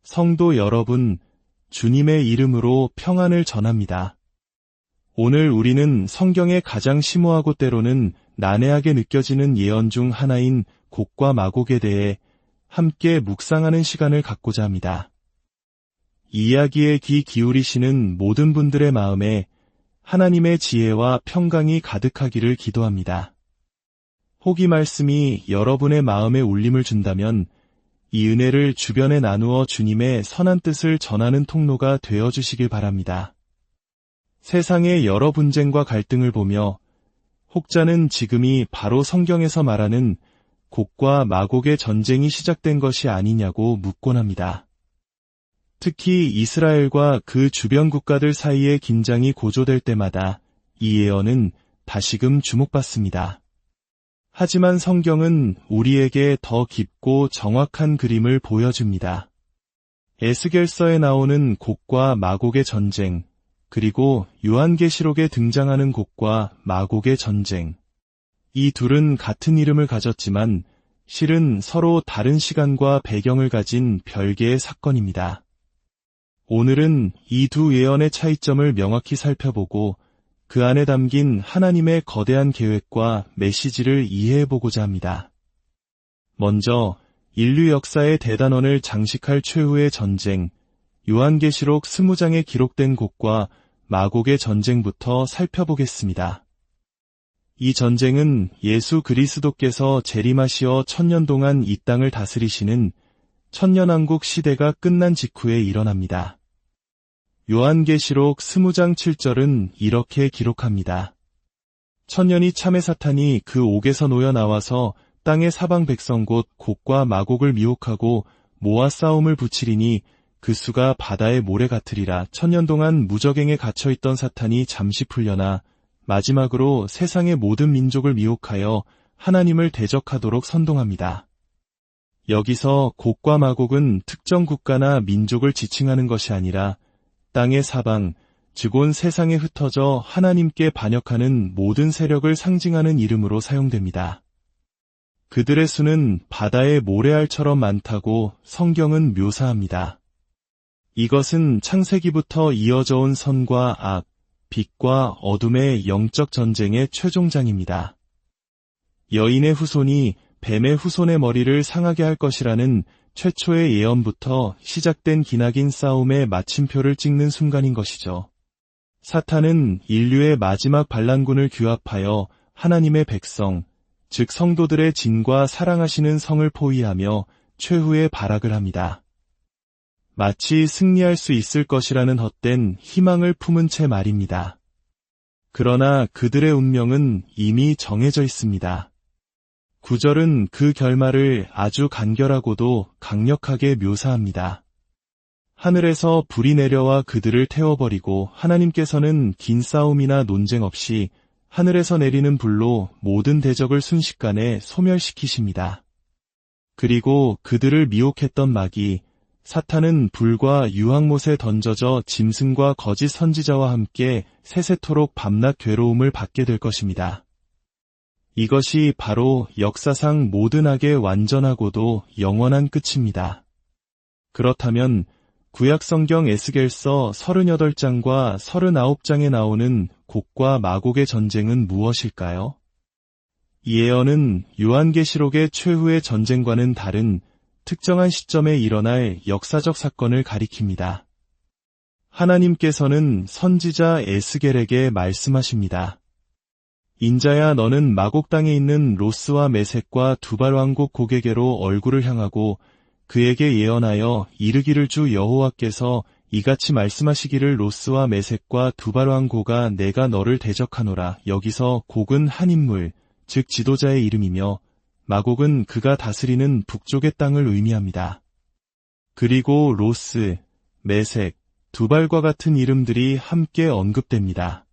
성도 여러분, 주님의 이름으로 평안을 전합니다. 오늘 우리는 성경의 가장 심오하고 때로는 난해하게 느껴지는 예언 중 하나인 곡과 마곡에 대해 함께 묵상하는 시간을 갖고자 합니다. 이 이야기에 귀 기울이시는 모든 분들의 마음에 하나님의 지혜와 평강이 가득하기를 기도합니다. 혹 이 말씀이 여러분의 마음에 울림을 준다면 이 은혜를 주변에 나누어 주님의 선한 뜻을 전하는 통로가 되어주시길 바랍니다. 세상의 여러 분쟁과 갈등을 보며 혹자는 지금이 바로 성경에서 말하는 곡과 마곡의 전쟁이 시작된 것이 아니냐고 묻곤 합니다. 특히 이스라엘과 그 주변 국가들 사이의 긴장이 고조될 때마다 이 예언은 다시금 주목받습니다. 하지만 성경은 우리에게 더 깊고 정확한 그림을 보여줍니다. 에스겔서에 나오는 곡과 마곡의 전쟁, 그리고 요한계시록에 등장하는 곡과 마곡의 전쟁. 이 둘은 같은 이름을 가졌지만 실은 서로 다른 시간과 배경을 가진 별개의 사건입니다. 오늘은 이 두 예언의 차이점을 명확히 살펴보고 그 안에 담긴 하나님의 거대한 계획과 메시지를 이해해보고자 합니다. 먼저 인류 역사의 대단원을 장식할 최후의 전쟁, 요한계시록 20장에 기록된 곡과 마곡의 전쟁부터 살펴보겠습니다. 이 전쟁은 예수 그리스도께서 재림하시어 1000년 동안 이 땅을 다스리시는 천년왕국 시대가 끝난 직후에 일어납니다. 요한계시록 20장 7절은 이렇게 기록합니다. 천년이 참의 사탄이 그 옥에서 놓여 나와서 땅의 사방 백성 곧 곡과 마곡을 미혹하고 모아 싸움을 붙이리니 그 수가 바다의 모래 같으리라. 1000년 동안 무적행에 갇혀있던 사탄이 잠시 풀려나 마지막으로 세상의 모든 민족을 미혹하여 하나님을 대적하도록 선동합니다. 여기서 곡과 마곡은 특정 국가나 민족을 지칭하는 것이 아니라 땅의 사방, 즉 온 세상에 흩어져 하나님께 반역하는 모든 세력을 상징하는 이름으로 사용됩니다. 그들의 수는 바다의 모래알처럼 많다고 성경은 묘사합니다. 이것은 창세기부터 이어져 온 선과 악, 빛과 어둠의 영적 전쟁의 최종장입니다. 여인의 후손이 뱀의 후손의 머리를 상하게 할 것이라는 최초의 예언부터 시작된 기나긴 싸움의 마침표를 찍는 순간인 것이죠. 사탄은 인류의 마지막 반란군을 규합하여 하나님의 백성, 즉 성도들의 진과 사랑하시는 성을 포위하며 최후의 발악을 합니다. 마치 승리할 수 있을 것이라는 헛된 희망을 품은 채 말입니다. 그러나 그들의 운명은 이미 정해져 있습니다. 9절은 그 결말을 아주 간결하고도 강력하게 묘사합니다. 하늘에서 불이 내려와 그들을 태워버리고 하나님께서는 긴 싸움이나 논쟁 없이 하늘에서 내리는 불로 모든 대적을 순식간에 소멸시키십니다. 그리고 그들을 미혹했던 마귀, 사탄은 불과 유황못에 던져져 짐승과 거짓 선지자와 함께 세세토록 밤낮 괴로움을 받게 될 것입니다. 이것이 바로 역사상 모든 악의 완전하고도 영원한 끝입니다. 그렇다면 구약성경 에스겔서 38장과 39장에 나오는 곡과 마곡의 전쟁은 무엇일까요? 이 예언은 요한계시록의 최후의 전쟁과는 다른 특정한 시점에 일어날 역사적 사건을 가리킵니다. 하나님께서는 선지자 에스겔에게 말씀하십니다. 인자야, 너는 마곡 땅에 있는 로스와 메섹과 두발 왕국 고게게로 얼굴을 향하고 그에게 예언하여 이르기를 주 여호와께서 이같이 말씀하시기를 로스와 메섹과 두발 왕고가 내가 너를 대적하노라. 여기서 곡은 한 인물, 즉 지도자의 이름이며 마곡은 그가 다스리는 북쪽의 땅을 의미합니다. 그리고 로스, 메섹, 두발과 같은 이름들이 함께 언급됩니다.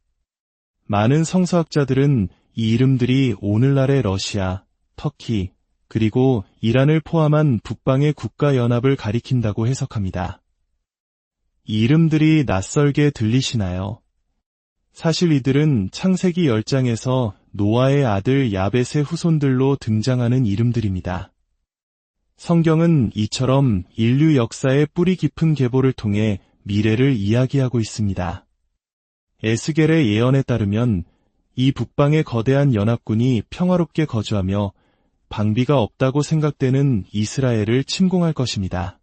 많은 성서학자들은 이 이름들이 오늘날의 러시아, 터키, 그리고 이란을 포함한 북방의 국가연합을 가리킨다고 해석합니다. 이 이름들이 낯설게 들리시나요? 사실 이들은 창세기 10장에서 노아의 아들 야벳의 후손들로 등장하는 이름들입니다. 성경은 이처럼 인류 역사의 뿌리 깊은 계보를 통해 미래를 이야기하고 있습니다. 에스겔의 예언에 따르면 이 북방의 거대한 연합군이 평화롭게 거주하며 방비가 없다고 생각되는 이스라엘을 침공할 것입니다.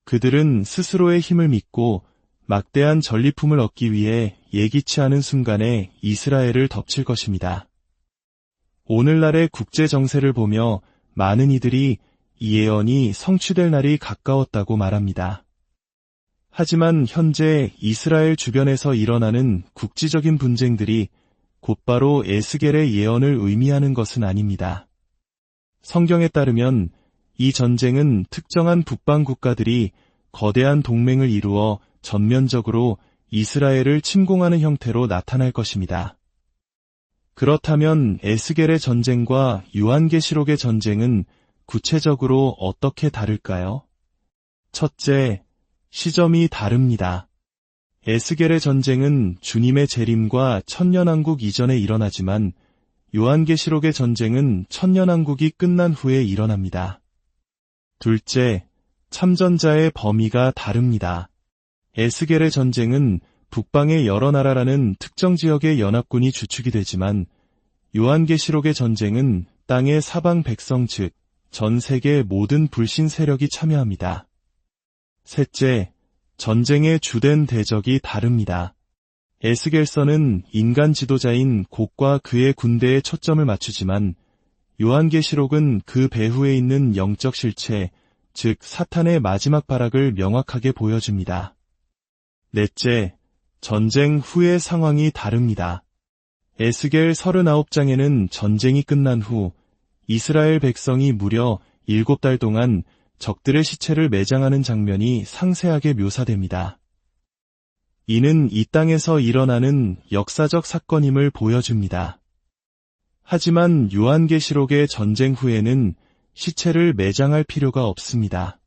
그들은 스스로의 힘을 믿고 막대한 전리품을 얻기 위해 예기치 않은 순간에 이스라엘을 덮칠 것입니다. 오늘날의 국제 정세를 보며 많은 이들이 이 예언이 성취될 날이 가까웠다고 말합니다. 하지만 현재 이스라엘 주변에서 일어나는 국지적인 분쟁들이 곧바로 에스겔의 예언을 의미하는 것은 아닙니다. 성경에 따르면 이 전쟁은 특정한 북방 국가들이 거대한 동맹을 이루어 전면적으로 이스라엘을 침공하는 형태로 나타날 것입니다. 그렇다면 에스겔의 전쟁과 요한계시록의 전쟁은 구체적으로 어떻게 다를까요? 첫째, 시점이 다릅니다. 에스겔의 전쟁은 주님의 재림과 천년왕국 이전에 일어나지만 요한계시록의 전쟁은 천년왕국이 끝난 후에 일어납니다. 둘째, 참전자의 범위가 다릅니다. 에스겔의 전쟁은 북방의 여러 나라라는 특정 지역의 연합군이 주축이 되지만 요한계시록의 전쟁은 땅의 사방 백성 즉 전 세계 모든 불신 세력이 참여합니다. 셋째, 전쟁의 주된 대적이 다릅니다. 에스겔서는 인간 지도자인 곡과 그의 군대에 초점을 맞추지만 요한계시록은 그 배후에 있는 영적 실체, 즉 사탄의 마지막 발악을 명확하게 보여줍니다. 넷째, 전쟁 후의 상황이 다릅니다. 에스겔 39장에는 전쟁이 끝난 후 이스라엘 백성이 무려 7달 동안 적들의 시체를 매장하는 장면이 상세하게 묘사됩니다. 이는 이 땅에서 일어나는 역사적 사건임을 보여줍니다. 하지만 요한계시록의 전쟁 후에는 시체를 매장할 필요가 없습니다.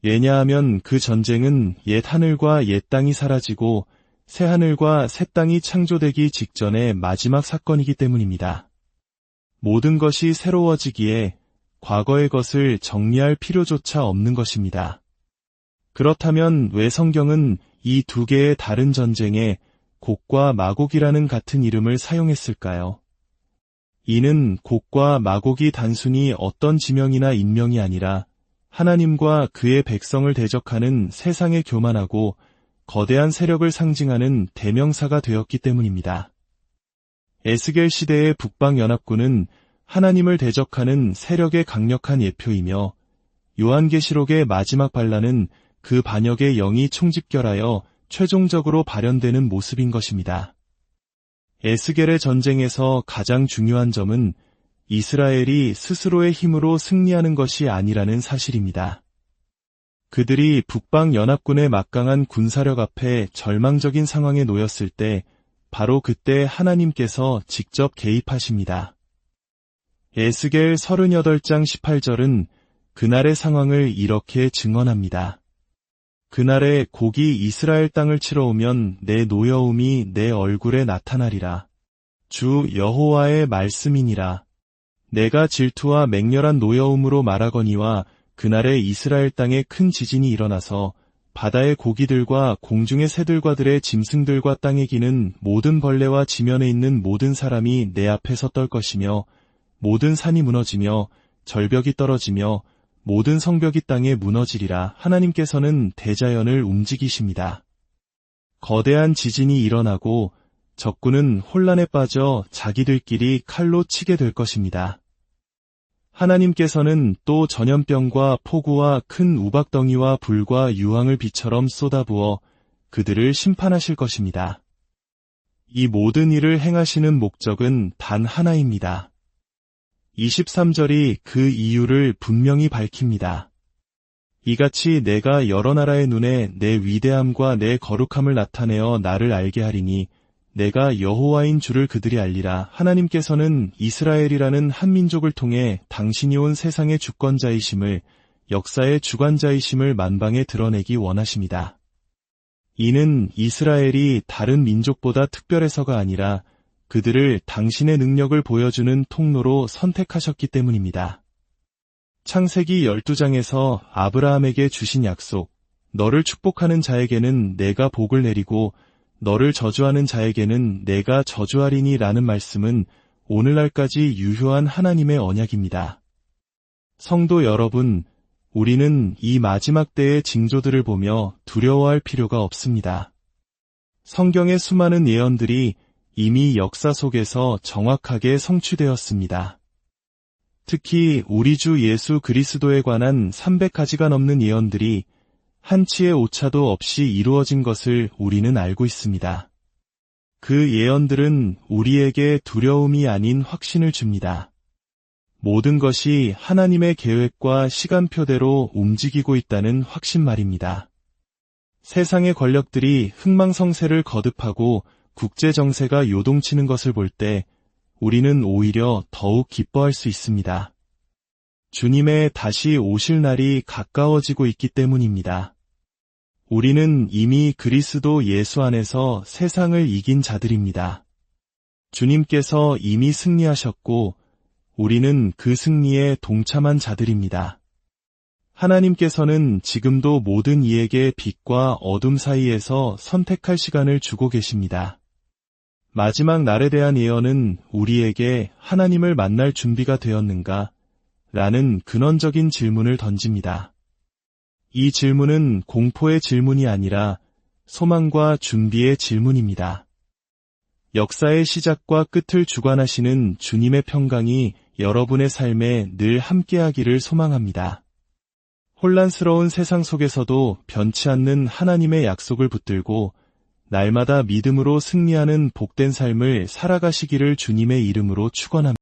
왜냐하면 그 전쟁은 옛 하늘과 옛 땅이 사라지고 새 하늘과 새 땅이 창조되기 직전의 마지막 사건이기 때문입니다. 모든 것이 새로워지기에 과거의 것을 정리할 필요조차 없는 것입니다. 그렇다면 왜 성경은 이 두 개의 다른 전쟁에 곡과 마곡이라는 같은 이름을 사용했을까요? 이는 곡과 마곡이 단순히 어떤 지명이나 인명이 아니라 하나님과 그의 백성을 대적하는 세상의 교만하고 거대한 세력을 상징하는 대명사가 되었기 때문입니다. 에스겔 시대의 북방연합군은 하나님을 대적하는 세력의 강력한 예표이며 요한계시록의 마지막 반란은 그 반역의 영이 총집결하여 최종적으로 발현되는 모습인 것입니다. 에스겔의 전쟁에서 가장 중요한 점은 이스라엘이 스스로의 힘으로 승리하는 것이 아니라는 사실입니다. 그들이 북방연합군의 막강한 군사력 앞에 절망적인 상황에 놓였을 때 바로 그때 하나님께서 직접 개입하십니다. 에스겔 38장 18절은 그날의 상황을 이렇게 증언합니다. 그날에 곡이 이스라엘 땅을 치러 오면 내 노여움이 내 얼굴에 나타나리라. 주 여호와의 말씀이니라. 내가 질투와 맹렬한 노여움으로 말하거니와 그날에 이스라엘 땅에 큰 지진이 일어나서 바다의 고기들과 공중의 새들과들의 짐승들과 땅에 기는 모든 벌레와 지면에 있는 모든 사람이 내 앞에서 떨 것이며 모든 산이 무너지며 절벽이 떨어지며 모든 성벽이 땅에 무너지리라. 하나님께서는 대자연을 움직이십니다. 거대한 지진이 일어나고 적군은 혼란에 빠져 자기들끼리 칼로 치게 될 것입니다. 하나님께서는 또 전염병과 폭우와 큰 우박덩이와 불과 유황을 비처럼 쏟아부어 그들을 심판하실 것입니다. 이 모든 일을 행하시는 목적은 단 하나입니다. 23절이 그 이유를 분명히 밝힙니다. 이같이 내가 여러 나라의 눈에 내 위대함과 내 거룩함을 나타내어 나를 알게 하리니 내가 여호와인 줄을 그들이 알리라. 하나님께서는 이스라엘이라는 한 민족을 통해 당신이 온 세상의 주권자이심을, 역사의 주관자이심을 만방에 드러내기 원하십니다. 이는 이스라엘이 다른 민족보다 특별해서가 아니라 그들을 당신의 능력을 보여주는 통로로 선택하셨기 때문입니다. 창세기 12장에서 아브라함에게 주신 약속, 너를 축복하는 자에게는 내가 복을 내리고 너를 저주하는 자에게는 내가 저주하리니 라는 말씀은 오늘날까지 유효한 하나님의 언약입니다. 성도 여러분, 우리는 이 마지막 때의 징조들을 보며 두려워할 필요가 없습니다. 성경의 수많은 예언들이 이미 역사 속에서 정확하게 성취되었습니다. 특히 우리 주 예수 그리스도에 관한 300가지가 넘는 예언들이 한치의 오차도 없이 이루어진 것을 우리는 알고 있습니다. 그 예언들은 우리에게 두려움이 아닌 확신을 줍니다. 모든 것이 하나님의 계획과 시간표대로 움직이고 있다는 확신 말입니다. 세상의 권력들이 흥망성쇠를 거듭하고 국제정세가 요동치는 것을 볼 때 우리는 오히려 더욱 기뻐할 수 있습니다. 주님의 다시 오실 날이 가까워지고 있기 때문입니다. 우리는 이미 그리스도 예수 안에서 세상을 이긴 자들입니다. 주님께서 이미 승리하셨고 우리는 그 승리에 동참한 자들입니다. 하나님께서는 지금도 모든 이에게 빛과 어둠 사이에서 선택할 시간을 주고 계십니다. 마지막 날에 대한 예언은 우리에게 하나님을 만날 준비가 되었는가? 라는 근원적인 질문을 던집니다. 이 질문은 공포의 질문이 아니라 소망과 준비의 질문입니다. 역사의 시작과 끝을 주관하시는 주님의 평강이 여러분의 삶에 늘 함께하기를 소망합니다. 혼란스러운 세상 속에서도 변치 않는 하나님의 약속을 붙들고 날마다 믿음으로 승리하는 복된 삶을 살아가시기를 주님의 이름으로 축원합니다.